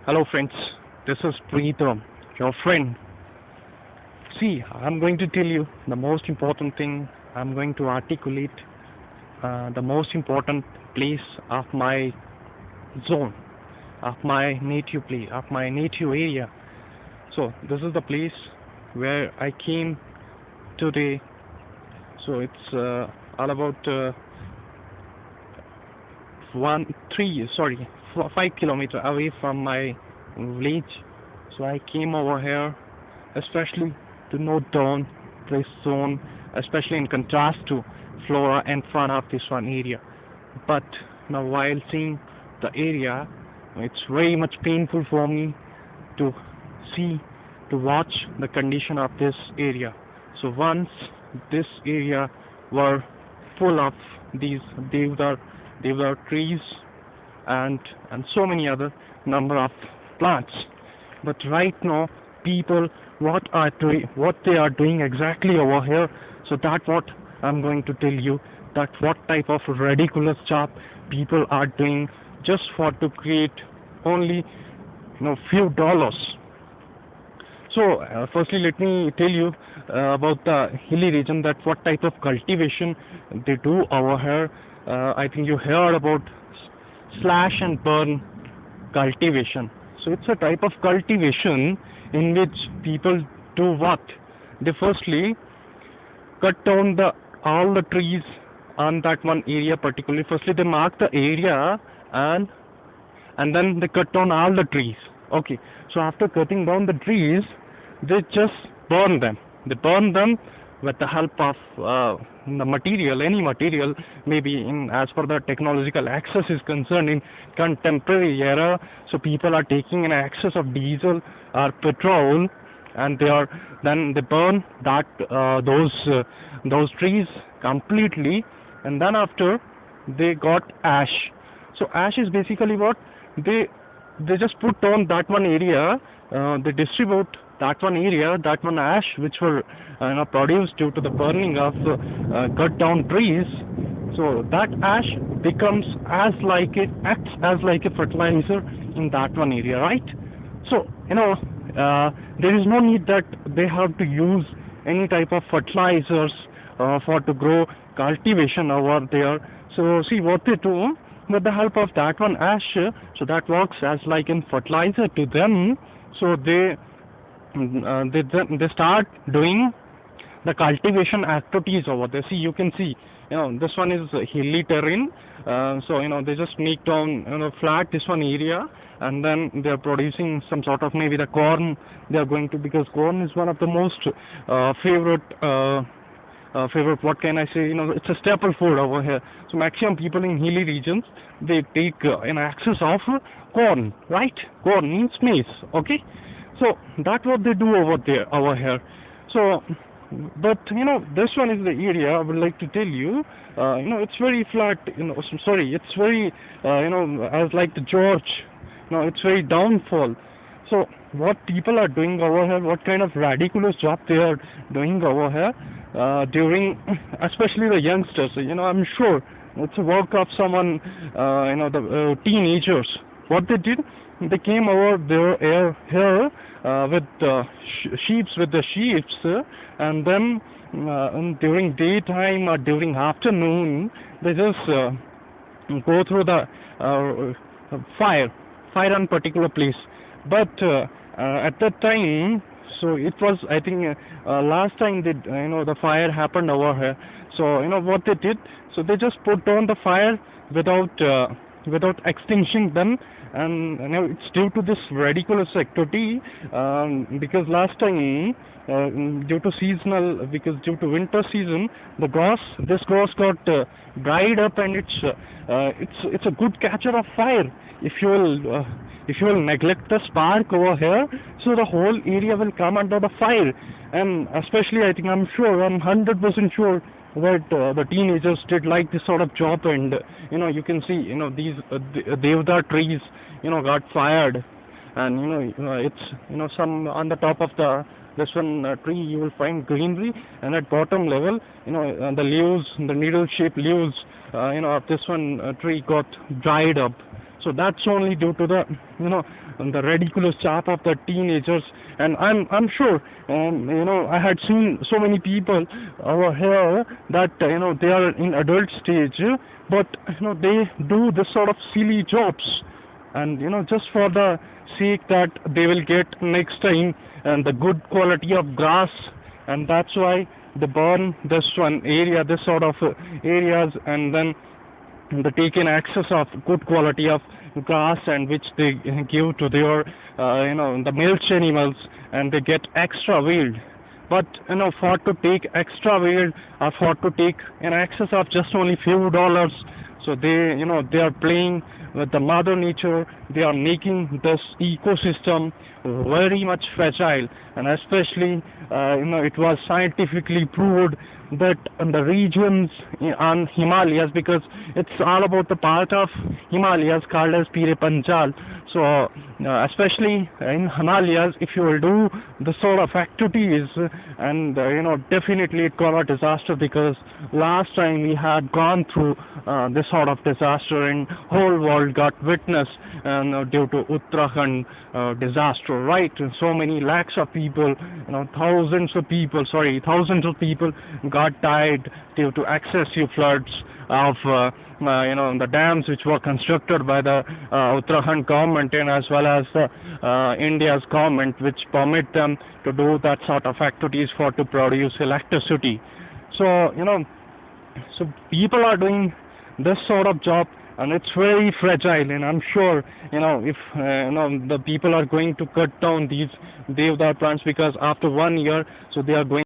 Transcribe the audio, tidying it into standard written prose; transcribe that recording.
Hello friends, this is Pritam, your friend. See, I'm going to tell you the most important thing. I'm going to articulate the most important place of my zone, of my native place, of my native area. So this is the place where I came today. So it's all about 5 kilometers away from my village. So I came over here especially to note down this zone, especially in contrast to flora and fauna of this one area. But now while seeing the area, it's very much painful for me to see, to watch the condition of this area. So once this area were full of these deodar trees and so many other number of plants. But right now, people what they are doing exactly over here. So that's what I'm going to tell you. That what type of ridiculous job people are doing just for to create only few dollars. So, firstly, let me tell you about the hilly region. That what type of cultivation they do over here. I think you heard about slash and burn cultivation. So it's a type of cultivation in which people do what? They firstly cut down all the trees on that one area particularly. Firstly, they mark the area and then they cut down all the trees. Okay. So after cutting down the trees, they just burn them. They burn them with the help of the material, any material, maybe in as per the technological access is concerned in contemporary era. So people are taking an access of diesel or petrol, and they burn those trees completely, and then after they got ash. So ash is basically what they just put on that one area. They distribute that one area, that one ash which were produced due to the burning of cut down trees. So that ash becomes acts as like a fertilizer in that one area, right? So there is no need that they have to use any type of fertilizers for to grow cultivation over there. So see what they do with the help of that one ash. So that works as like a fertilizer to them. So they start doing the cultivation activities over there. See, you can see, this one is hilly terrain. So they just make down flat this one area, and then they are producing some sort of maybe the corn. They are going to, because corn is one of the most favorite. Favorite, what can I say? It's a staple food over here. So maximum people in hilly regions, they take an access of corn, right? Corn means maize, okay? So that's what they do over here. So, but this one is the area I would like to tell you. It's very flat. Sorry, it's very as like the George. It's very downfall. So what people are doing over here, what kind of ridiculous job they are doing over here during, especially the youngsters. I'm sure it's a work of someone, the teenagers. What they did, they came over there here with the sheeps, and then during daytime or during afternoon, they just go through the fire on particular place. But at that time, so it was, I think, last time the fire happened over here. So what they did, so they just put down the fire without extinguishing them, and it's due to this ridiculous activity, because last time due to winter season, this grass got dried up, and it's a good catcher of fire. If you will neglect the spark over here, so the whole area will come under the fire. And especially, I'm 100% sure that the teenagers did like this sort of job. And you can see these deodar trees got fired, and it's some on the top of this one tree you will find greenery, and at bottom level the leaves, the needle shaped leaves of this one tree got dried up. So that's only due to the, the ridiculous chat of the teenagers. And I'm sure, I had seen so many people over here that, they are in adult stage, but, they do this sort of silly jobs, and just for the sake that they will get next time and the good quality of grass, and that's why they burn this one area, this sort of areas, and then they take in excess of good quality of grass, and which they give to their the milch animals, and they get extra yield. But for to take extra yield, or for to take an excess of just only few dollars, so they are playing with the mother nature. They are making this ecosystem very much fragile, and especially it was scientifically proved that in the regions on Himalayas, because it's all about the part of Himalayas called as Pire Panjal. So especially in Himalayas, if you will do the sort of activities, and definitely it got a disaster, because last time we had gone through this sort of disaster, and whole world got witness due to Uttarakhand disaster, right? So many lakhs of people, thousands of people got died due to excessive floods of the dams which were constructed by the Uttarakhand government, and as well as India's government, which permit them to do that sort of activities for to produce electricity. So so people are doing this sort of job, and it's very fragile, and I'm sure if the people are going to cut down these deodar plants, because after 1 year, so they are going